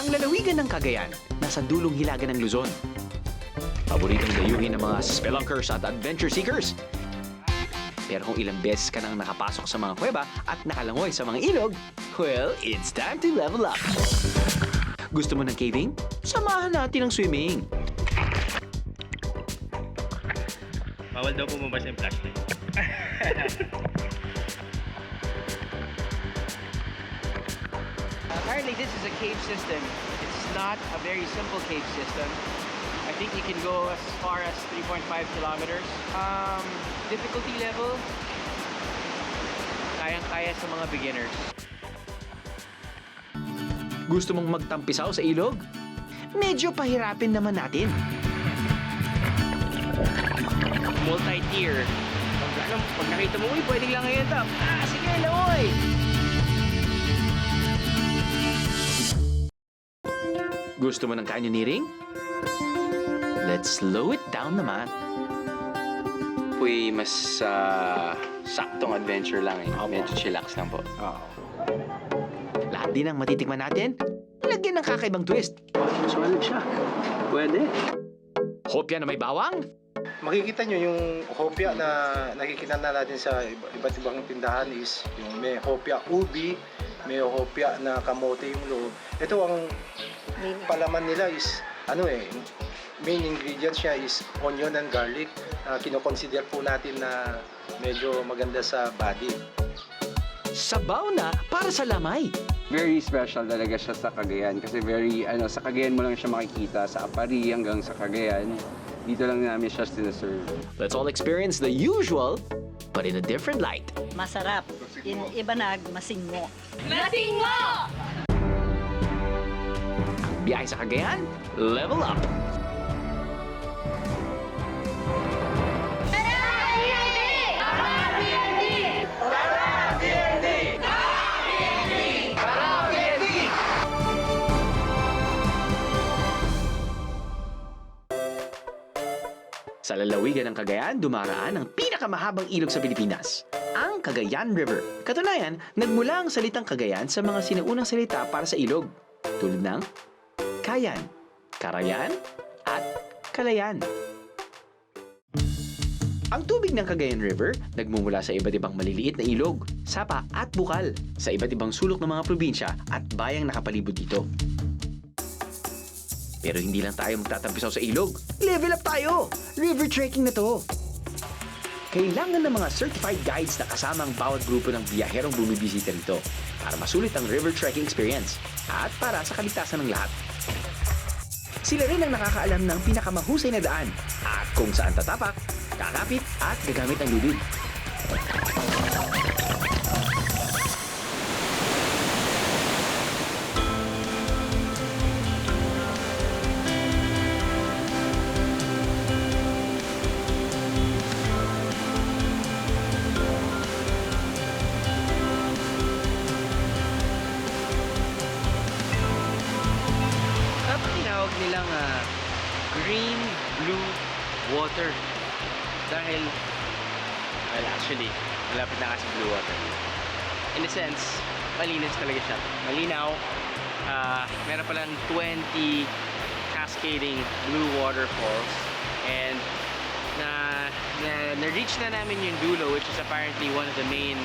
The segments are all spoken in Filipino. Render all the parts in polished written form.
Ang lalawigan ng Cagayan, nasa dulong hilaga ng Luzon. Paboritong dayuhin ng mga spelunkers at adventure seekers. Pero kung ilang beses ka nang nakapasok sa mga kuweba at nakalangoy sa mga ilog, well, it's time to level up. Gusto mo ng caving? Samahan natin ang swimming. Bawal daw bumabas yung flashlight. Apparently this is a cave system. It's not a very simple cave system. I think you can go as far as 3.5 kilometers. Difficulty level, kayang-kaya sa mga beginners. Gusto mong magtampisaw sa ilog? Medyo pahirapin naman natin. Multi-tier. Pag nakita mo, uy, pwedeng lang ngayon top. Sige, langoy! Gusto mo ng canyoneering? Let's slow it down naman. Uy, mas saktong adventure lang eh. Medyo chillax lang po. Lahat din ang matitikman natin, lagyan ng kakaibang twist. Solid siya. Pwede. Hopya na may bawang? Makikita nyo yung hopya na nakikita na natin sa iba't ibang tindahan is yung may hopya ubi, may hopya na kamote yung loob. Ito ang palaman nila is main ingredients siya is onion and garlic. Kino-consider po natin na medyo maganda sa body. Sabaw na para sa lamay. Very special talaga siya sa Cagayan kasi sa Cagayan mo lang siya makikita sa Apari hanggang sa Cagayan. Dito lang namin siya sinaserve. Let's all experience the usual, but in a different light. Masarap. Ibanag, masingo. Biyahe sa Cagayan, level up! Sa lalawigan ng Cagayan, dumaraan ang pinakamahabang ilog sa Pilipinas, ang Cagayan River. Katunayan, nagmula ang salitang Cagayan sa mga sinaunang salita para sa ilog, tulad ng Kayan, Karayan, at Kalayan. Ang tubig ng Cagayan River nagmumula sa iba't ibang maliliit na ilog, sapa at bukal sa iba't ibang sulok ng mga probinsya at bayang nakapalibot dito. Pero hindi lang tayo magtatampisaw sa ilog. Level up tayo! River trekking na to! Kailangan ng mga certified guides na kasama ang bawat grupo ng biyaherong bumibisita rito para masulit ang river trekking experience at para sa kaligtasan ng lahat. Sila rin ang nakakaalam ng pinakamahusay na daan at kung saan tatapak, kakapit at gagamit ng lubid. Tinawag nilang green blue water dahil actually malapit na kasi blue water. In a sense, malinis talaga siya. Malinaw. Meron palang 20 cascading blue waterfalls and na-reach na namin yung dulo, which is apparently one of the main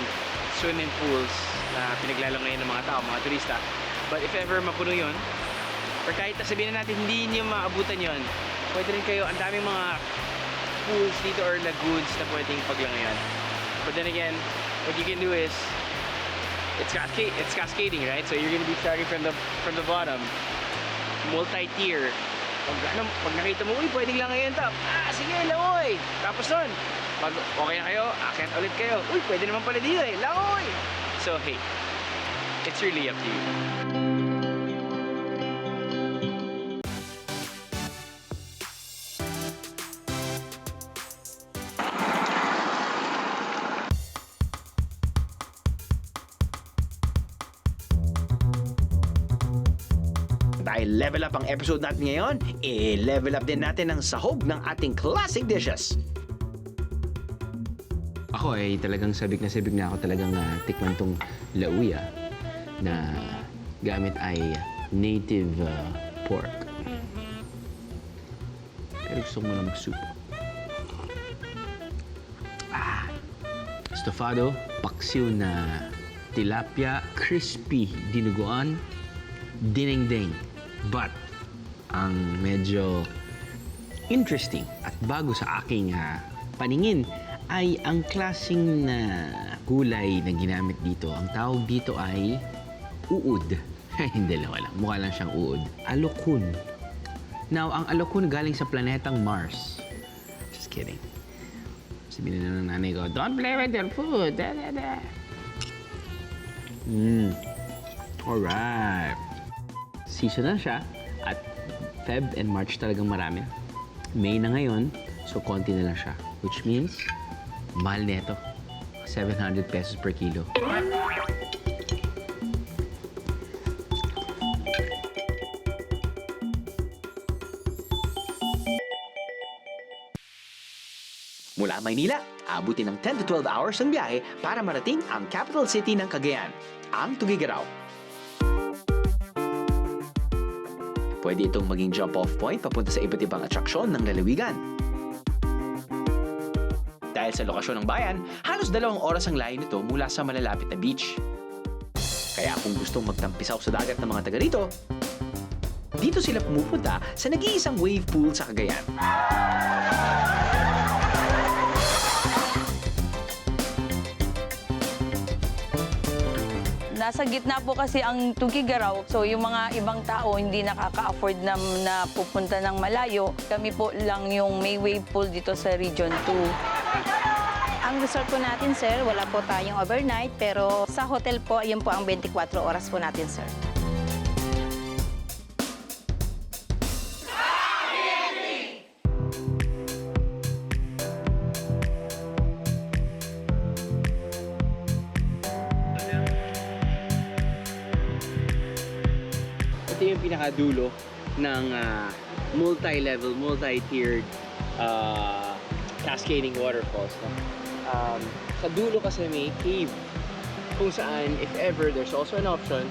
swimming pools na pinaglalaro ngayon ng mga tao, mga turista. But if ever mapuno yun, or kahit sabihin na natin hindi niyo maabutan yon, pwede rin kayo, ang daming mga pools dito or lagoons na pwedeng paglangayan. But then again, what you can do is it's cascading, right? So you're gonna be starting from the bottom, multi-tier. Pag nakita mo, uy, pwedeng langayan top. Sige, langoy! Tapos nun, pag okay na kayo, akyat ulit kayo. Uy, pwede naman pala dito eh, langoy! So hey, it's really up to you. Dahil level up ang episode natin ngayon, level up din natin ang sahog ng ating classic dishes. Ako ay talagang sabik na ako talagang tikman tong lauya na gamit ay native pork. Pero gusto ko muna mag-soup. Estofado, paksiw na tilapia, crispy dinuguan, dinengdeng. But, ang medyo interesting at bago sa aking paningin ay ang klaseng na gulay na ginamit dito. Ang tawag dito ay uod. Hindi lang, wala. Mukha lang siyang uod. Alokun. Now, ang alokun galing sa planetang Mars. Just kidding. Sabihin na ng nanay ko, don't play with your food. Da, da, da. Alright. Season na siya at Feb and March talagang marami. May na ngayon, so konti na lang siya. Which means, mahal na ito. 700 pesos per kilo. Mula Maynila, abutin ng 10 to 12 hours ang biyahe para marating ang capital city ng Cagayan, ang Tugigaraw. Pwede itong maging jump-off point papunta sa iba't ibang atraksyon ng lalawigan. Dahil sa lokasyon ng bayan, halos 2 oras ang layo nito mula sa malalapit na beach. Kaya kung gustong magtampisaw sa dagat ng mga taga rito, dito sila pumupunta sa nag-iisang wave pool sa Cagayan. Nasa gitna po kasi ang Tugigaraw, so yung mga ibang tao hindi nakaka-afford na pupunta ng malayo. Kami po lang yung may wave pool dito sa Region 2. Ang resort po natin, sir, wala po tayong overnight, pero sa hotel po, yun po ang 24 oras po natin, sir. Ito yung pinakadulo ng multi-level, multi-tiered cascading waterfalls. No? Sa dulo kasi may cave kung saan, if ever, there's also an option,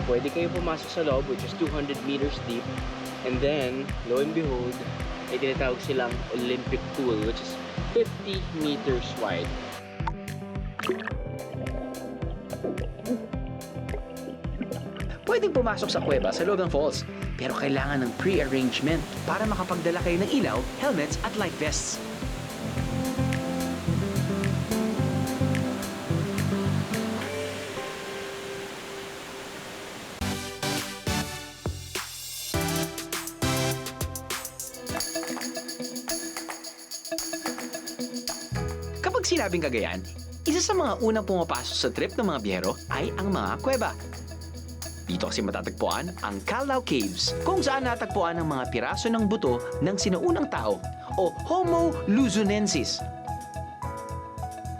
pwede kayo pumasok sa loob, which is 200 meters deep. And then, lo and behold, ay tinatawag silang Olympic pool, which is 50 meters wide. Pwedeng pumasok sa kuweba sa loob ng falls, pero kailangan ng pre-arrangement para makapagdala kayo ng ilaw, helmets at life vests. Kapag sinabing Cagayan, isa sa mga unang pumapasok sa trip ng mga biyahero ay ang mga kuweba. Dito kasi matatagpuan ang Calao Caves, kung saan natagpuan ang mga piraso ng buto ng sinaunang tao o Homo luzonensis.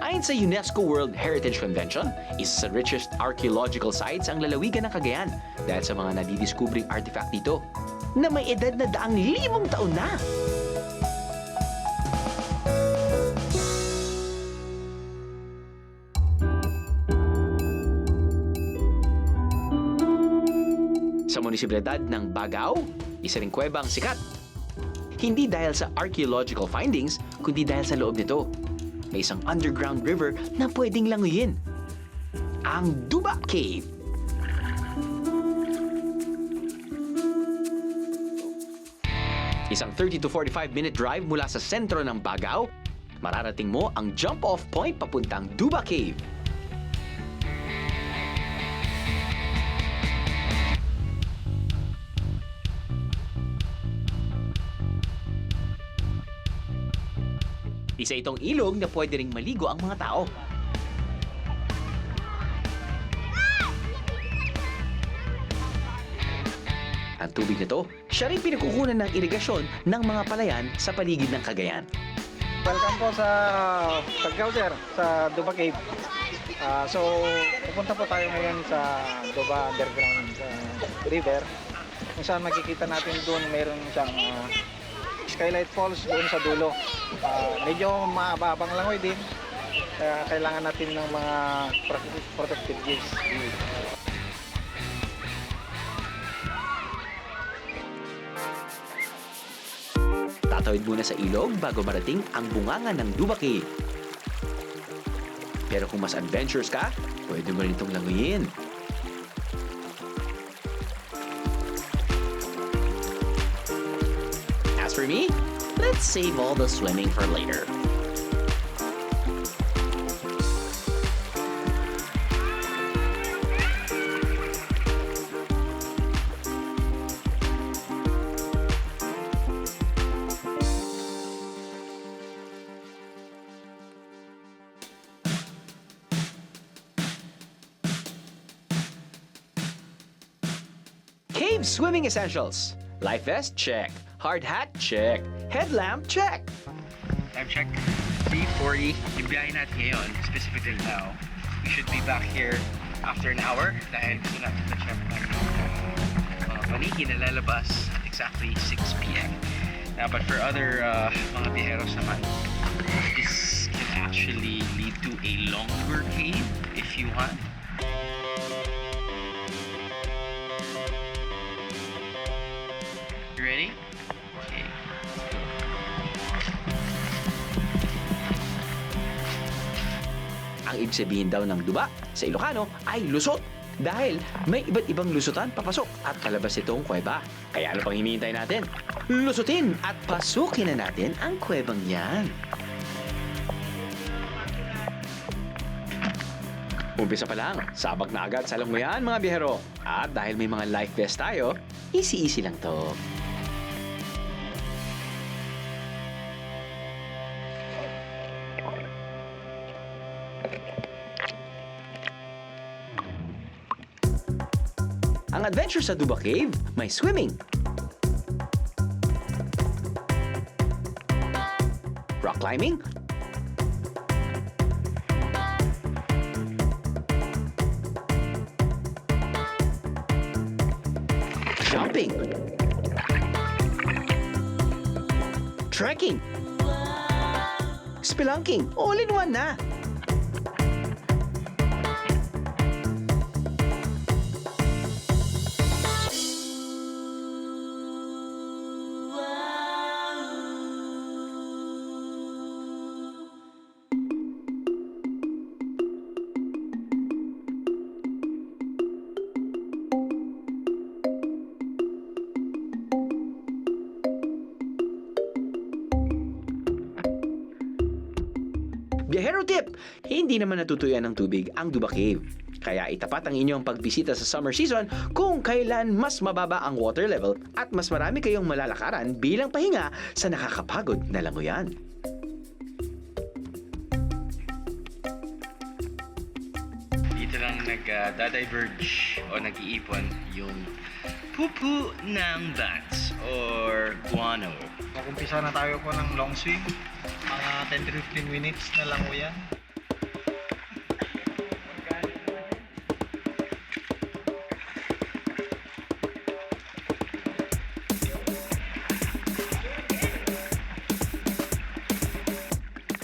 Ayon sa UNESCO World Heritage Convention, isa sa richest archaeological sites ang lalawigan ng Cagayan dahil sa mga nadidiscovering artifact dito na may edad na 100,000 taon na. Sa munisipalidad ng Bagao, isa ring kuweba ang sikat. Hindi dahil sa archaeological findings, kundi dahil sa loob nito. May isang underground river na pwedeng languyin. Ang Duba Cave. Isang 30 to 45 minute drive mula sa sentro ng Bagao, mararating mo ang jump-off point papuntang Duba Cave. Isa itong ilog na pwede ring maligo ang mga tao. Ang tubig nito, siya rin pinagkukunan ng irigasyon ng mga palayan sa paligid ng Cagayan. Welcome po sa Paggaw, sir, sa Duba Cave. So, pupunta po tayo ngayon sa Duba Underground River. Kung saan makikita natin doon mayroon siyang Skylight Falls doon sa dulo. Medyo mababang langoy din. Kaya kailangan natin ng mga protective gears. Tatawid muna sa ilog bago marating ang bunganga ng Duba Cave. Pero kung mas adventurous ka, pwede mo rin itong languyin. As for me, let's save all the swimming for later. Cave swimming essentials. Life vest, check. Hard hat, check. Headlamp, check. Time check. 3:40. Yung biyahe natin ngayon, specifically now, we should be back here after an hour dahil gusto natin na-check ng paniki na lalabas at exactly 6 p.m. Now, but for other mga biyeros naman, this can actually lead to a longer cave if you want. You ready? Okay. Ang ibig sabihin daw ng duba sa Ilocano ay lusot. Dahil may iba't ibang lusutan papasok at palabas itong kuweba. Kaya ano pang hinihintay natin? Lusutin at pasukin na natin ang kuwebang yan. Umpisa pa lang, sabak na agad sa languyan mga biyahero. At dahil may mga life vest tayo, easy-easy lang to. Ang adventure sa Duba Cave, may swimming, rock climbing, jumping, trekking, spelunking, all in one na. Biyahero tip! Hindi naman natutuyuan ng tubig ang Duba Cave. Kaya itapat ang inyong pagbisita sa summer season kung kailan mas mababa ang water level at mas marami kayong malalakaran bilang pahinga sa nakakapagod na languyan. Dito lang nag-diverge o nag-iipon yung pupu ng bats or guano. Mag-umpisa na tayo po ng long swim. Mga 10 to 15 minutes na lang po yan.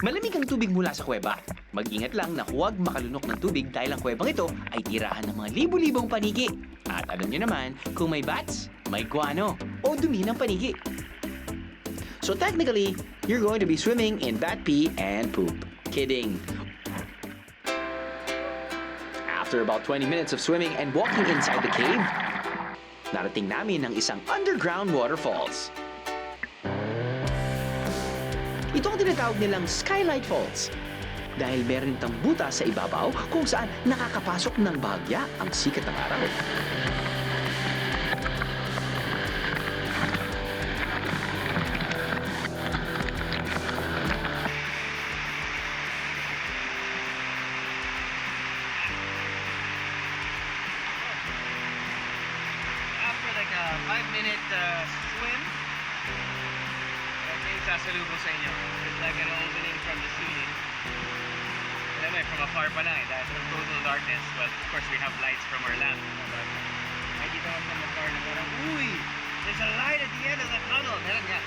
Malamig ang tubig mula sa kuweba. Mag-ingat lang na huwag makalunok ng tubig dahil ang kuwebang ito ay tirahan ng mga libu-libong paniki. At alam nyo naman, kung may bats, may guano o dumi ng paniki. So technically, you're going to be swimming in bat pee and poop. Kidding. After about 20 minutes of swimming and walking inside the cave, narating namin ang isang underground waterfalls. Ito ang tinatawag nilang Skylight Falls. Dahil meron itong buta sa ibabaw kung saan nakakapasok ng bahagya ang sikat ng araw. After like a 5-minute swim, ito yung sasalubong sa inyo. It's like an opening from the ceiling. Alam mo, from afar pa lang dahil from total darkness. Well, of course, we have lights from our lamp. But makikita mo from afar na parang, uy! There's a light at the end of the tunnel! Meron nga.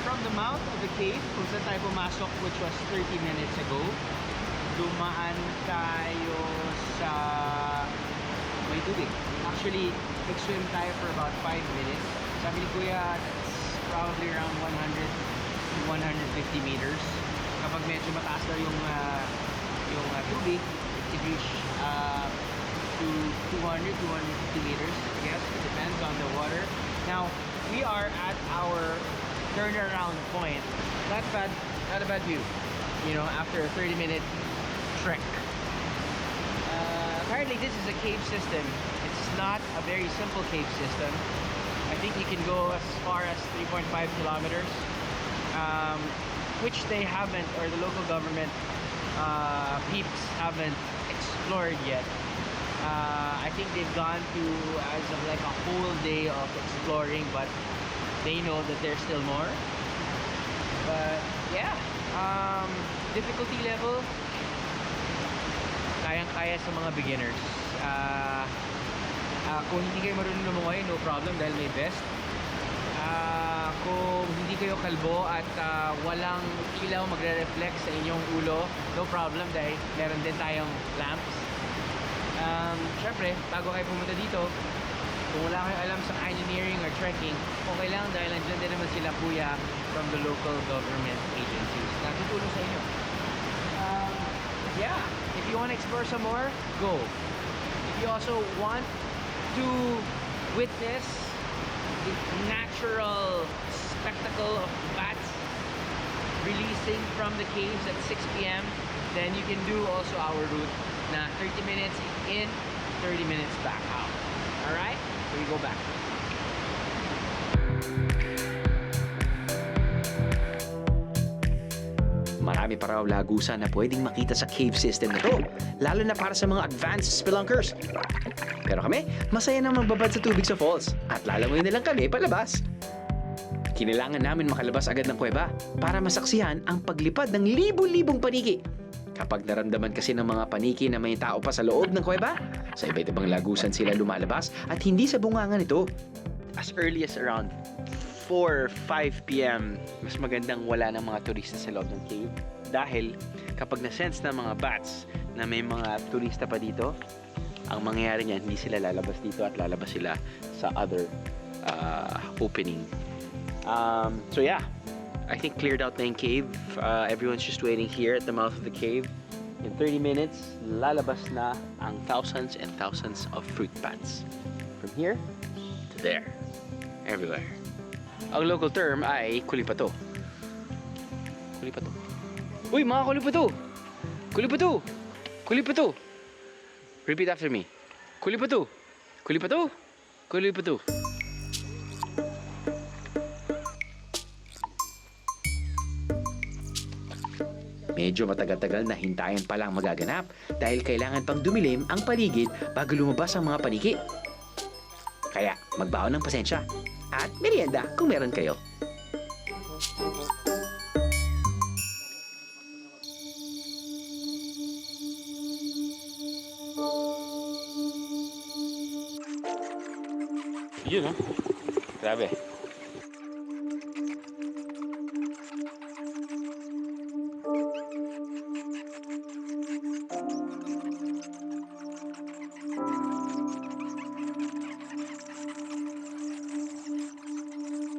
From the mouth of the cave, kung saan tayo pumasok, which was 30 minutes ago, dumaan tayo sa may tubig. Actually, nag-swim tayo for about 5 minutes Sabi ni Kuya, it's probably around 100 to 150 meters. Kapag medyo mataas daw yung tubig, it can reach to 200 to 150 meters. I guess it depends on the water. Now, we are at our turnaround point. Not a bad view. You know, after a 30-minute trek. Apparently, this is a cave system. It's not a very simple cave system. I think you can go as far as 3.5 kilometers, which they haven't, or the local government peeps haven't explored yet. I think they've gone through as of like a whole day of exploring, but they know that there's still more. But yeah, difficulty level, kayang-kaya sa mga beginners. Kung hindi kayo marunong lumungoy, no problem dahil may vest. Kung hindi kayo kalbo at walang ilaw magre-reflect sa inyong ulo, no problem dahil meron din tayong lamps. Syempre, bago kayo pumunta dito, kung wala kayong alam sa canyoneering or trekking, okay lang dahil nandiyan din naman sila kuya from the local government agencies na tutulong sa inyo. Yeah, if you want to explore some more, go. If you also want to witness the natural spectacle of bats releasing from the caves at 6 p.m., then you can do also our route na 30 minutes in, 30 minutes back out. Alright? So we go back. Marami pa raw lagusan na pwedeng makita sa cave system na to, lalo na para sa mga advanced spelunkers. Pero kami, masaya na magbabad sa tubig sa falls at lalangoy na lang kami palabas. Kinailangan namin makalabas agad ng kuweba para masaksihan ang paglipad ng libu-libong paniki. Kapag naramdaman kasi ng mga paniki na may tao pa sa loob ng kuweba, sa iba't ibang lagusan sila lumalabas at hindi sa bungangan nito. As early as around 4 or 5 p.m., mas magandang wala ng mga turista sa loob ng cave. Dahil kapag na-sense ng mga bats na may mga turista pa dito, ang mangyayari niyan, hindi sila lalabas dito at lalabas sila sa other opening. So yeah, I think cleared out na yung cave. Everyone's just waiting here at the mouth of the cave. In 30 minutes, lalabas na ang thousands and thousands of fruit bats. From here to there. Everywhere. Ang local term ay kulipato. Kulipato. Uy, mga kulipato! Kulipato! Kulipato! Repeat after me. Kulipato! Kulipato! Kulipato! Medyo matagal-tagal na hintayan pa lang magaganap dahil kailangan pang dumilim ang paligid bago lumabas ang mga paniki. Kaya magbaon ng pasensya at merienda kung meron kayo. Yun, no? Grabe.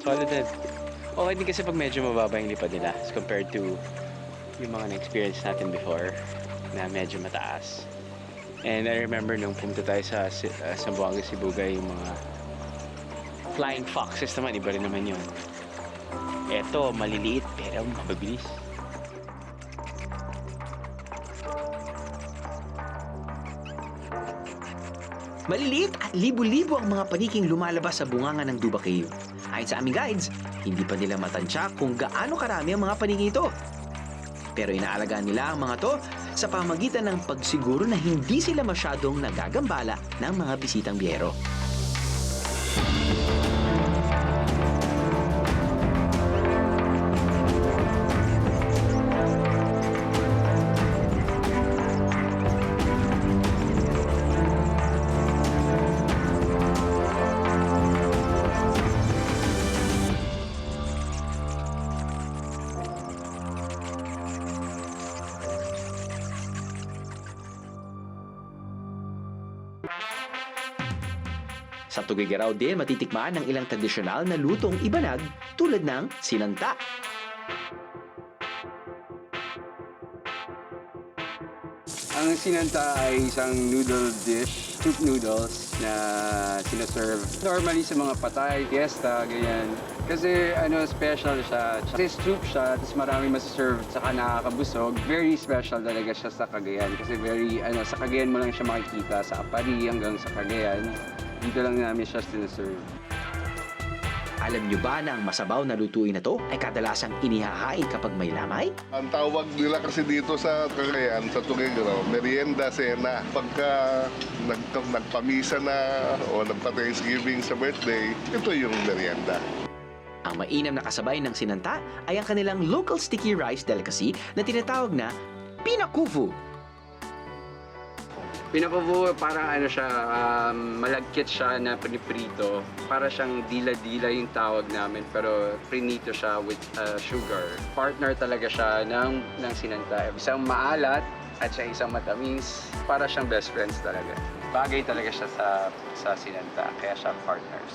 Solid din. Okay din kasi pag medyo mababa yung lipad nila as compared to yung mga na-experience natin before na medyo mataas. And I remember nung pumunta tayo sa Zamboanga, Sibugay, yung mga flying foxes naman, iba rin naman yun. Eto, maliliit pero mabilis. Maliliit at libo-libo ang mga paniking lumalabas sa bungangan ng Duba Cave. Ayon sa aming guides, hindi pa nila matansya kung gaano karami ang mga paniki ito. Pero inaalagaan nila ang mga to sa pamagitan ng pagsiguro na hindi sila masyadong nagagambala ng mga bisitang biyero. Sa Tugigaraw din matitikman ng ilang tradisyonal na lutong ibanag tulad ng sinanta. Ang sinanta ay isang noodle dish, soup noodles na sinaserve normally sa mga patay, fiesta, ganyan. Kasi special siya. Kasi soup siya, tapos marami masaserve, saka nakakabusog. Very special talaga siya sa Cagayan. Kasi sa Cagayan mo lang siya makikita, sa Apari hanggang sa Cagayan. Dito lang namin siya sinaserve. Alam nyo ba na ang masabaw na lutuin na to ay kadalasang inihahain kapag may lamay? Ang tawag nila kasi dito sa Cagayan, sa Tugigaraw, merienda cena. Pagka nagpamisa na o nagpa-Thanksgiving sa birthday, ito yung merienda. Ang mainam na kasabay ng sinanta ay ang kanilang local sticky rice delicacy na tinatawag na pinakufu. Pinakufu, parang siya, malagkit siya na piniprito. Para siyang dila-dila yung tawag namin, pero prinito siya with sugar. Partner talaga siya ng sinanta. Isang maalat at siya isang matamis. Para siyang best friends talaga. Bagay talaga siya sa sinanta, kaya siya partners.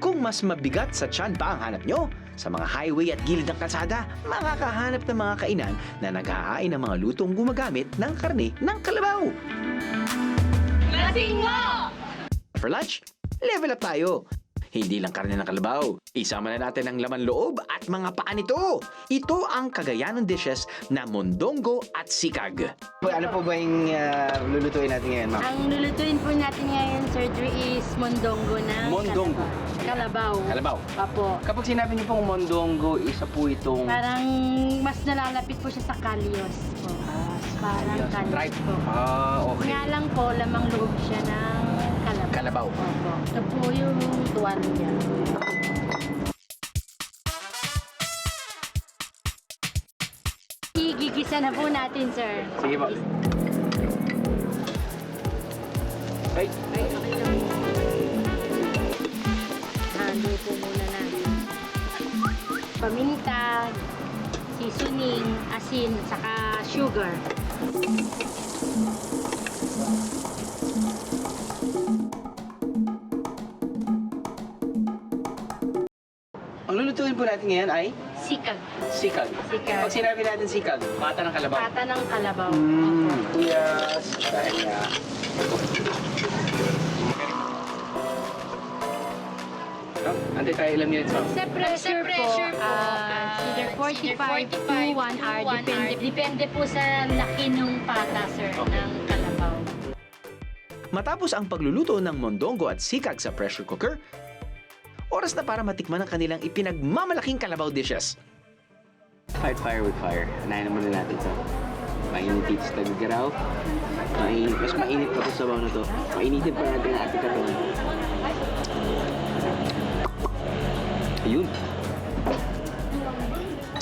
Kung mas mabigat sa tiyan pa ang hanap nyo, sa mga highway at gilid ng kalsada, makakahanap ng mga kainan na naghahain ng mga lutong gumagamit ng karne ng kalabaw. For lunch, level up tayo. Hindi lang karne ng kalabaw, isama na natin ang laman loob at mga paa nito. Ito ang Cagayanon dishes na mondongo at sikag. Ano po ba yung lulutuin natin ngayon, ma'am? Ang lulutuin po natin ngayon, surgery, is mondongo na Mondongo? Kalabaw. Kalabaw. Opo. Kapag sinabi niyo pong mondongo, isa po itong Parang mas nalalapit po siya sa kalyos po. Parang kalyos tripe. po. Okay. Nga lang po, lamang loob siya ng kalabaw. Kalabaw. Opo. Ito po yung tuwan niya. Igigisa na po natin, sir. Sige po. Ay, Okay lang. Halo po muna natin. Paminta, seasoning, asin, saka sugar. ang lulutuin po natin ngayon ay Sikag. sikag. Sikag. Pag sinabi natin sikag, pata ng kalabaw. Pata ng kalabaw. Tuyas. Dahil nga. Antay tayo ilang minutes, ma'am? Sa pressure po, either 45 to 1 hour. Depende po sa laki ng pata, sir, ng kalabaw. Matapos ang pagluluto ng mondongo at sikag sa pressure cooker, oras na para matikman ang kanilang ipinagmamalaking kalabaw dishes. Fight fire with fire. Anayin naman na natin ito. Mainit dito sa Tugigaraw. Mainit. Mas mainit pa ito sa sabaw na ito. Mainitin pa natin ang ating katawan. Ayun.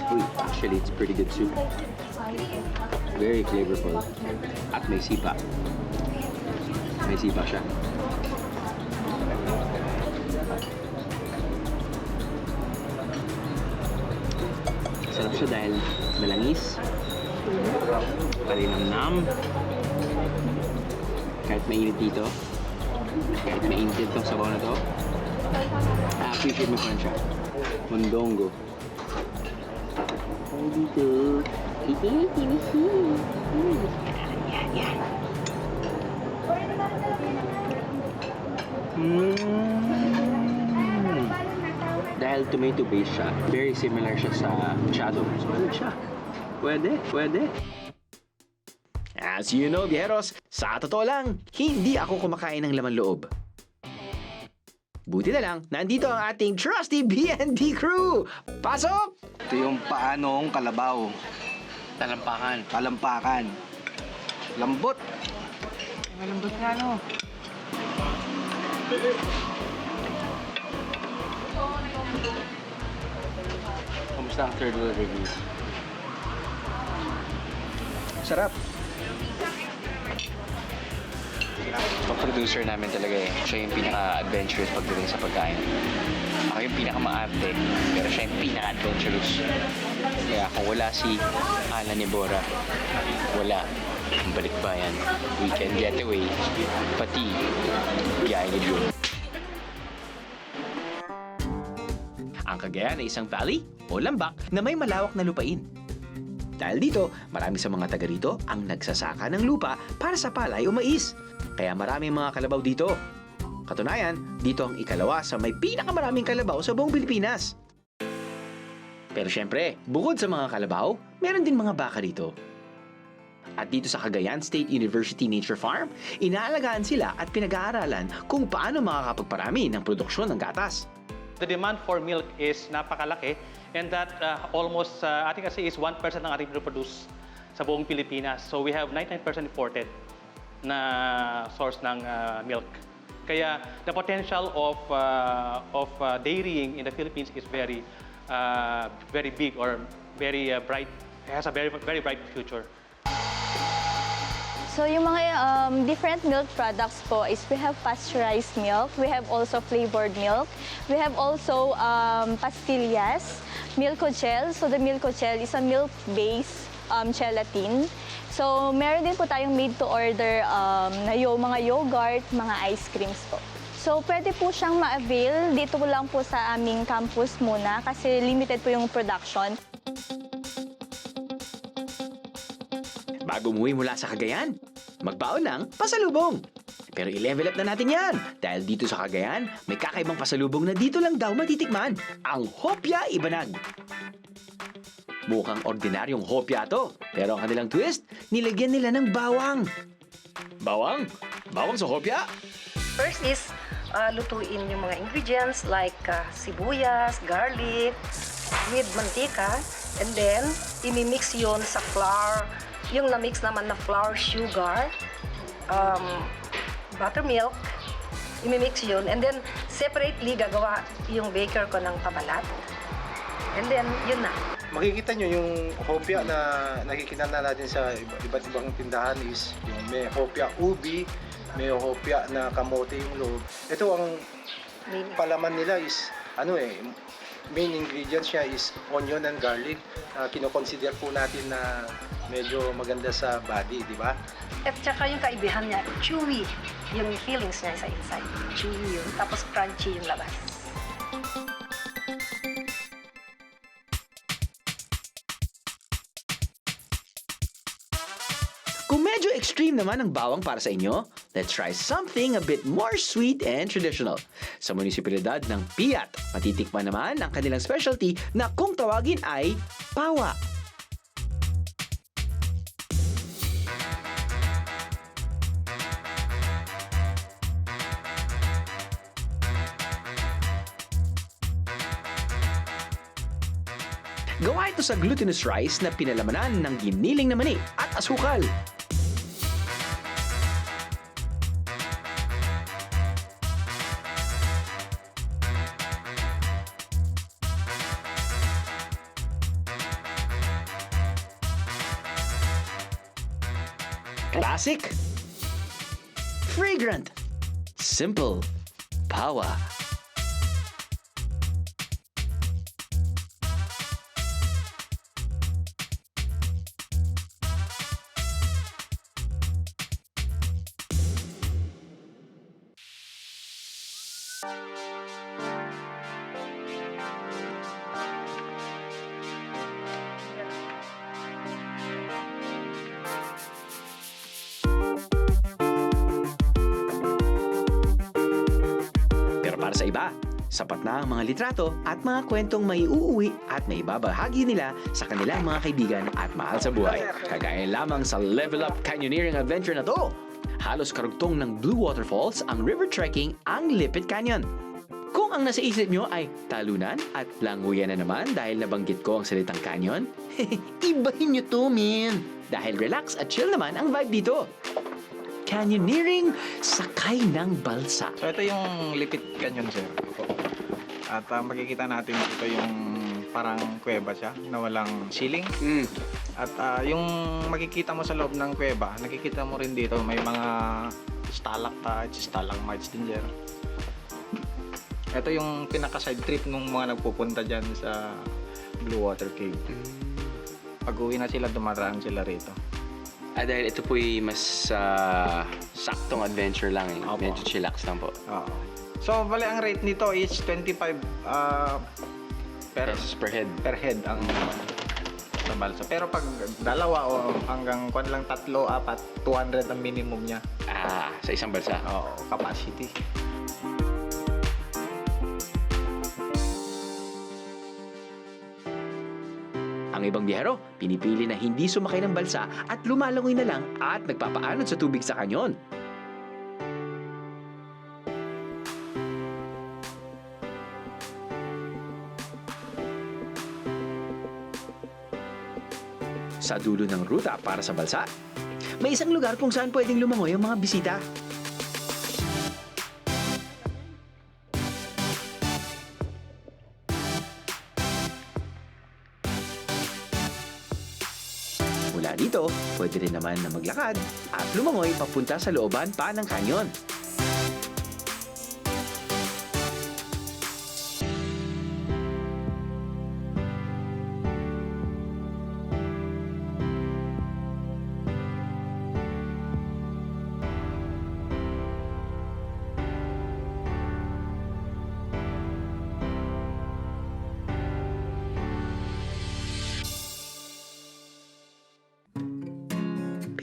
Uy, actually, it's pretty good soup. Very flavorful. At may sipa. May sipa siya. Sarap siya dahil malangis, malinamnam, kahit mainit dito, kahit mainit itong sabaw na to, appreciate mo pa rin siya. Mondongo. Ay, dito. Yan. Dahil tomato based siya, very similar siya sa shadow. So ano siya? Pwede. As you know, viajeros, sa totoo lang, hindi ako kumakain ng laman loob. Buti na lang, nandito ang ating trusty B&D crew! Pasok! Ito yung paanong kalabaw. Talampakan. Lambot. Malambot nga, no? Kamusta ang third world review? Sarap. Ang producer namin talaga eh. Siya yung pinaka-adventurous pagdating sa pagkain. Ako yung pinaka-maarte, pero siya yung pinaka-adventurous. Kaya kung wala si Alan Nebora, wala ang Balikbayan Weekend Getaway, pati biyahe ni Blue. Ang Cagayan ay isang valley o lambak na may malawak na lupain. Dahil dito, marami sa mga taga rito ang nagsasaka ng lupa para sa palay o mais. Kaya maraming mga kalabaw dito. Katunayan, dito ang ikalawa sa may pinakamaraming kalabaw sa buong Pilipinas. Pero syempre, bukod sa mga kalabaw, meron din mga baka dito. At dito sa Cagayan State University Nature Farm, inaalagaan sila at pinag-aaralan kung paano makakapagparami ng produksyon ng gatas. The demand for milk is napakalaki and that almost, ating kasi is 1% ng ating produce sa buong Pilipinas. So we have 99% imported na source ng milk. Kaya the potential of dairying in the Philippines is very big or very bright. It has a very bright future. So yung mga different milk products po is we have pasteurized milk, we have also flavored milk, we have also pastillas, Milko Gel. So the Milko Gel is a milk-based gelatin. So meron din po tayong made-to-order na mga yogurt, mga ice creams po. So pwede po siyang ma-avail dito lang po sa aming campus muna kasi limited po yung production. Bago umuwi mula sa Cagayan, magbaon ng pasalubong. Pero i-level up na natin yan dahil dito sa Cagayan, may kakaibang pasalubong na dito lang daw matitikman, ang Hopia Ibanag. Mukhang ordinaryong hopya to, pero ang kanilang twist, nilagyan nila ng bawang. Bawang? Bawang sa hopya? First is lutuin yung mga ingredients like sibuyas, garlic, with mantika, and then imimix yon sa flour. Yung na-mix naman na flour, sugar, buttermilk, imimix yun. And then, separately, gagawa yung baker ko ng kabalat. And then, yun na. Makikita nyo yung hopya na nakikita na natin sa iba't ibang tindahan is yung may hopya ubi, may hopya na kamote yung loob. Ito ang palaman nila is, main ingredients niya is onion and garlic. Kino-consider po natin na medyo maganda sa body, di ba? At saka yung kaibihan niya, chewy. Yung feelings niya sa inside. Chewy yun. Tapos crunchy yung labas. Kung medyo extreme naman ang bawang para sa inyo, let's try something a bit more sweet and traditional. Sa munisipalidad ng Piat, matitikman naman ang kanilang specialty na kung tawagin ay pawa. Gawa ito sa glutinous rice na pinalamanan ng giniling na mani at asukal. Classic, fragrant, simple, pawa. Pero para sa iba, sapat na ang mga litrato at mga kwentong may uuwi at may babahagi nila sa kanilang mga kaibigan at mahal sa buhay. Kagaya lamang sa Level Up Canyoneering Adventure na to. Halos karugtong ng Blue Waterfalls ang river trekking ang Lipit Canyon. Kung ang nasa isip nyo ay talunan at languyan na naman dahil nabanggit ko ang salitang canyon, ibahin nyo to, man! Dahil relax at chill naman ang vibe dito. Canyoneering, sakay ng balsa. So ito yung Lipit Canyon, sir. At makikita natin ito yung parang kuweba siya na walang ceiling. At yung makikita mo sa loob ng kuweba, nakikita mo rin dito may mga stalactites, stalagmites din dyan. Ito yung pinaka-side trip ng mga nagpupunta dyan sa Blue Water Cave. Pag uwi na sila, dumaraan sila rito. Dahil ito po'y mas saktong adventure lang eh. Opo. Medyo chillax lang po. Oo. So, bali ang rate nito is 25 Pesos per head. per head ang sa balsa. Pero pag dalawa o hanggang kwan lang 3, 4, 200 ang minimum niya. Sa isang balsa. Oo, capacity. Ang ibang biyahero, pinipili na hindi sumakay ng balsa at lumalangoy na lang at nagpapaanod sa tubig sa kanyon. Sa dulo ng ruta para sa balsa, may isang lugar kung saan pwedeng lumangoy ang mga bisita. Mula dito, pwede rin naman na maglakad at lumangoy papunta sa looban pa ng kanyon.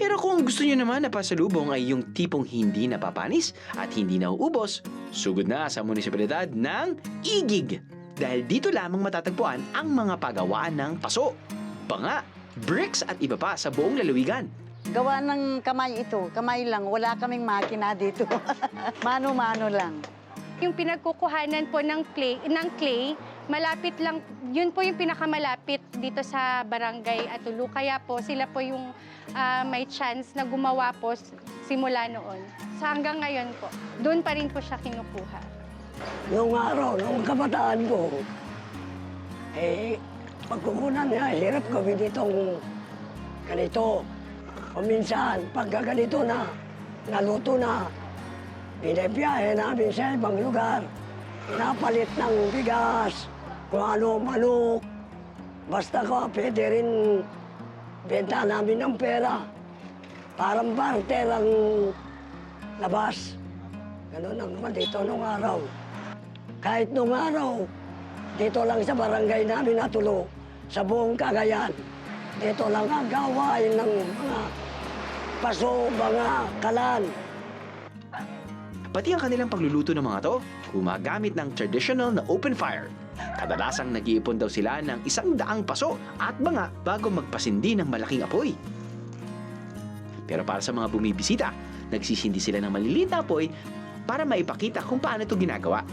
Pero kung gusto nyo naman na pasalubong ay yung tipong hindi napapanis at hindi nauubos, sugod na sa munisipalidad ng Igig. Dahil dito lamang matatagpuan ang mga pagawaan ng paso, banga, bricks at iba pa sa buong lalawigan. Gawa ng kamay ito. Kamay lang. Wala kaming makina dito. Mano-mano lang. Yung pinagkukuhanan po ng clay, malapit lang, yun po yung pinakamalapit dito sa Barangay Atulu. Kaya po sila po yung may chance na gumawa po simula noon. Sa hanggang ngayon po, doon pa rin po siya kinukuha. Noong araw, noong kabataan ko, pagkukunan niya, hirap gawin ditong ganito. O minsan, pagka ganito na, naluto na, binabiyahe namin sa ibang lugar. Pinapalit ng bigas, kung ano, manok. Basta ko, pwede rin benta namin ng pera. Parang barter ang labas. Ganun ang naman dito nung araw. Kahit nung araw, dito lang sa barangay namin Natulo, sa buong Cagayan, dito lang ang gawain ng mga paso, banga, kalan. Pati ang kanilang pagluluto ng mga to, gumagamit ng traditional na open fire. Kadalasang nag-iipon daw sila ng 100 paso at banga bago magpasindi ng malaking apoy. Pero para sa mga bumibisita, nagsisindi sila ng maliliit na apoy para maipakita kung paano ito ginagawa.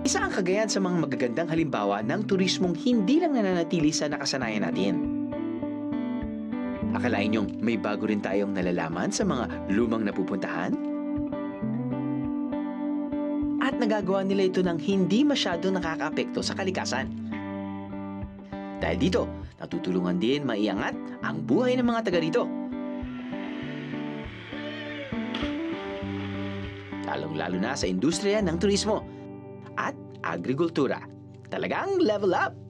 Isa ang Cagayan sa mga magagandang halimbawa ng turismong hindi lang nananatili sa nakasanayan natin. Akalain niyong may bago rin tayong nalalaman sa mga lumang napupuntahan? At nagagawa nila ito ng hindi masyadong nakakaapekto sa kalikasan. Dahil dito, natutulungan din maiangat ang buhay ng mga taga rito. Lalong-lalo na sa industriya ng turismo at agrikultura. Talagang level up!